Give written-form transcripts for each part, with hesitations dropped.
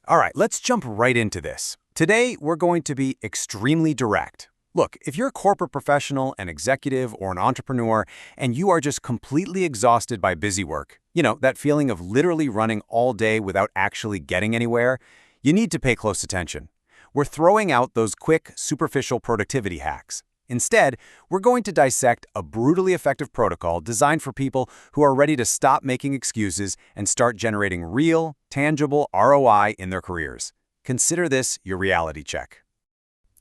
All right, let's jump right into this. Today, we're going to be extremely direct. Look, if you're a corporate professional, an executive, or an entrepreneur, and you are just completely exhausted by busy work, that feeling of literally running all day without actually getting anywhere, you need to pay close attention. We're throwing out those quick, superficial productivity hacks. Instead, we're going to dissect a brutally effective protocol designed for people who are ready to stop making excuses and start generating real, tangible ROI in their careers. Consider this your reality check.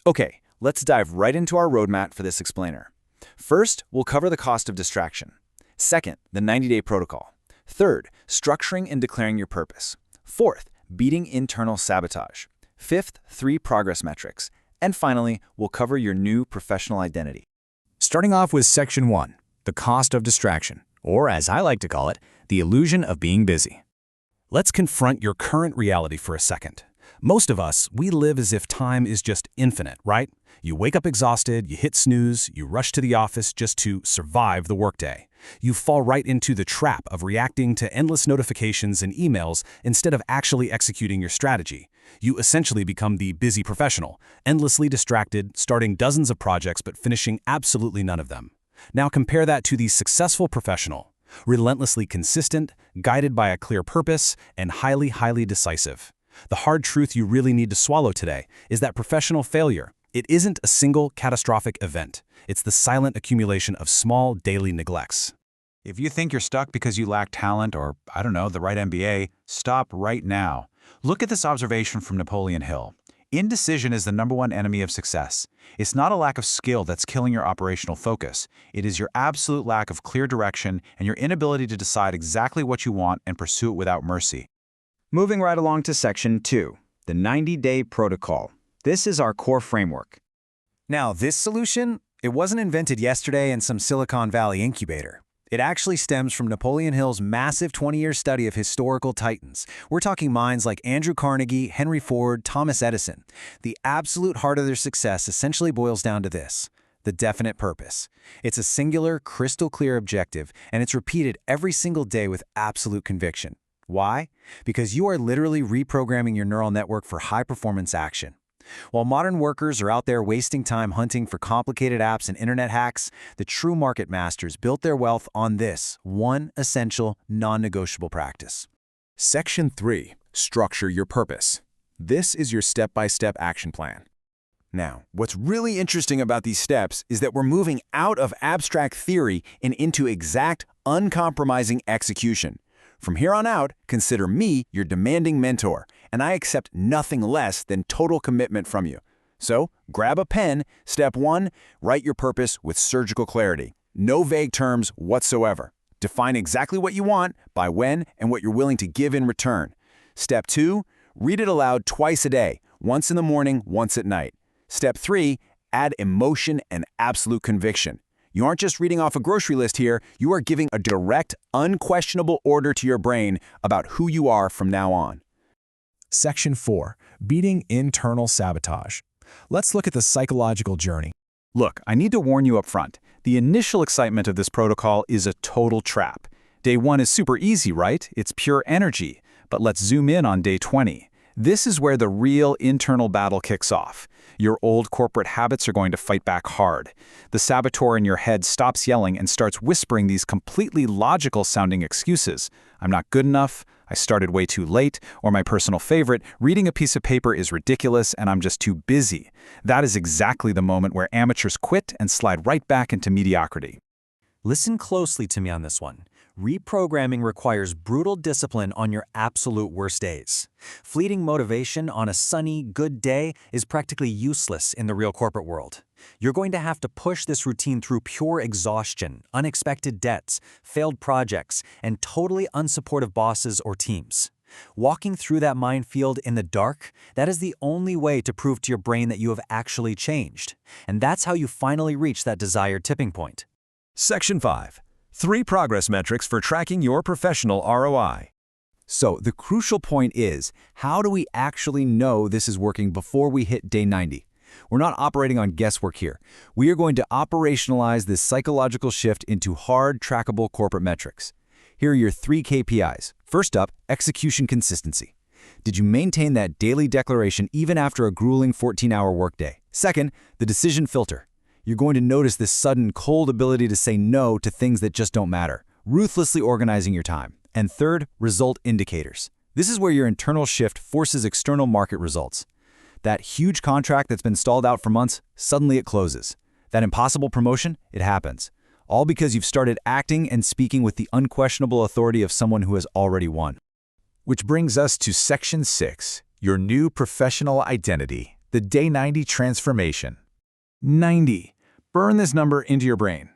Okay, let's dive right into our roadmap for this explainer. First, we'll cover the cost of distraction. Second, the 90-day protocol. Third, structuring and declaring your purpose. Fourth, beating internal sabotage. Fifth, 3 progress metrics. And finally, we'll cover your new professional identity. Starting off with Section 1, the cost of distraction, or as I like to call it, the illusion of being busy. Let's confront your current reality for a second. Most of us, we live as if time is just infinite, right? You wake up exhausted, you hit snooze, you rush to the office just to survive the workday. You fall right into the trap of reacting to endless notifications and emails instead of actually executing your strategy. You essentially become the busy professional, endlessly distracted, starting dozens of projects but finishing absolutely none of them. Now compare that to the successful professional, relentlessly consistent, guided by a clear purpose, and highly decisive. The hard truth you really need to swallow today is that professional failure, it isn't a single catastrophic event. It's the silent accumulation of small daily neglects. If you think you're stuck because you lack talent or, the right MBA, stop right now. Look at this observation from Napoleon Hill. Indecision is the #1 enemy of success. It's not a lack of skill that's killing your operational focus. It is your absolute lack of clear direction and your inability to decide exactly what you want and pursue it without mercy. Moving right along to Section 2, the 90-day protocol. This is our core framework. Now, this solution, it wasn't invented yesterday in some Silicon Valley incubator. It actually stems from Napoleon Hill's massive 20-year study of historical titans. We're talking minds like Andrew Carnegie, Henry Ford, Thomas Edison. The absolute heart of their success essentially boils down to this: the definite purpose. It's a singular, crystal-clear objective, and it's repeated every single day with absolute conviction. Why? Because you are literally reprogramming your neural network for high-performance action. While modern workers are out there wasting time hunting for complicated apps and internet hacks, the true market masters built their wealth on this one essential, non-negotiable practice. Section 3, structure your purpose. This is your step-by-step action plan. Now, what's really interesting about these steps is that we're moving out of abstract theory and into exact, uncompromising execution. From here on out, consider me your demanding mentor, and I accept nothing less than total commitment from you. So, grab a pen. Step 1, write your purpose with surgical clarity. No vague terms whatsoever. Define exactly what you want, by when, and what you're willing to give in return. Step 2, read it aloud twice a day, once in the morning, once at night. Step 3, add emotion and absolute conviction. You aren't just reading off a grocery list here, you are giving a direct, unquestionable order to your brain about who you are from now on. Section 4, beating internal sabotage. Let's look at the psychological journey. Look, I need to warn you up front. The initial excitement of this protocol is a total trap. Day 1 is super easy, right? It's pure energy. But let's zoom in on day 20. This is where the real internal battle kicks off. Your old corporate habits are going to fight back hard. The saboteur in your head stops yelling and starts whispering these completely logical-sounding excuses. I'm not good enough, I started way too late, or my personal favorite, reading a piece of paper is ridiculous and I'm just too busy. That is exactly the moment where amateurs quit and slide right back into mediocrity. Listen closely to me on this one. Reprogramming requires brutal discipline on your absolute worst days. Fleeting motivation on a sunny, good day is practically useless in the real corporate world. You're going to have to push this routine through pure exhaustion, unexpected debts, failed projects, and totally unsupportive bosses or teams. Walking through that minefield in the dark, that is the only way to prove to your brain that you have actually changed. And that's how you finally reach that desired tipping point. Section 5. 3 progress metrics for tracking your professional ROI. So the crucial point is, how do we actually know this is working before we hit day 90? We're not operating on guesswork here. We are going to operationalize this psychological shift into hard, trackable corporate metrics. Here are your 3 KPIs. First up, execution consistency. Did you maintain that daily declaration even after a grueling 14-hour workday? Second, the decision filter. You're going to notice this sudden, cold ability to say no to things that just don't matter, ruthlessly organizing your time. And third, result indicators. This is where your internal shift forces external market results. That huge contract that's been stalled out for months, suddenly it closes. That impossible promotion, it happens. All because you've started acting and speaking with the unquestionable authority of someone who has already won. Which brings us to Section 6, your new professional identity, the Day 90 transformation. 90. Burn this number into your brain.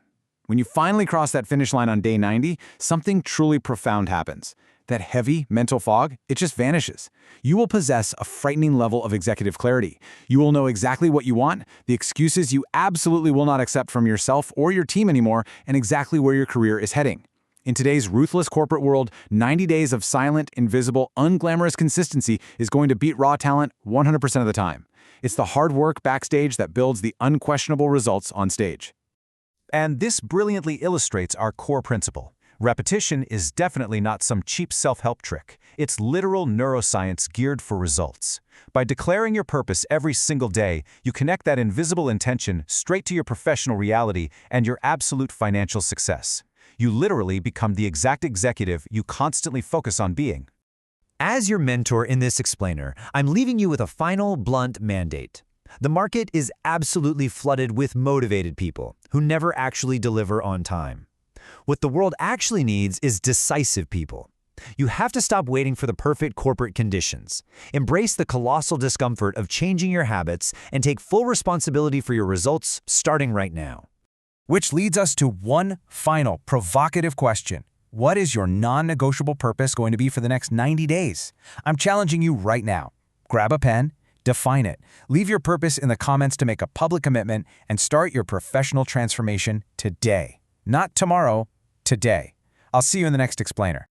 When you finally cross that finish line on day 90, something truly profound happens. That heavy mental fog, it just vanishes. You will possess a frightening level of executive clarity. You will know exactly what you want, the excuses you absolutely will not accept from yourself or your team anymore, and exactly where your career is heading. In today's ruthless corporate world, 90 days of silent, invisible, unglamorous consistency is going to beat raw talent 100% of the time. It's the hard work backstage that builds the unquestionable results on stage. And this brilliantly illustrates our core principle. Repetition is definitely not some cheap self-help trick. It's literal neuroscience geared for results. By declaring your purpose every single day, you connect that invisible intention straight to your professional reality and your absolute financial success. You literally become the exact executive you constantly focus on being. As your mentor in this explainer, I'm leaving you with a final, blunt mandate. The market is absolutely flooded with motivated people who never actually deliver on time. What the world actually needs is decisive people. You have to stop waiting for the perfect corporate conditions. Embrace the colossal discomfort of changing your habits and take full responsibility for your results starting right now. Which leads us to one final provocative question. What is your non-negotiable purpose going to be for the next 90 days? I'm challenging you right now. Grab a pen, define it, leave your purpose in the comments to make a public commitment, and start your professional transformation today. Not tomorrow, today. I'll see you in the next explainer.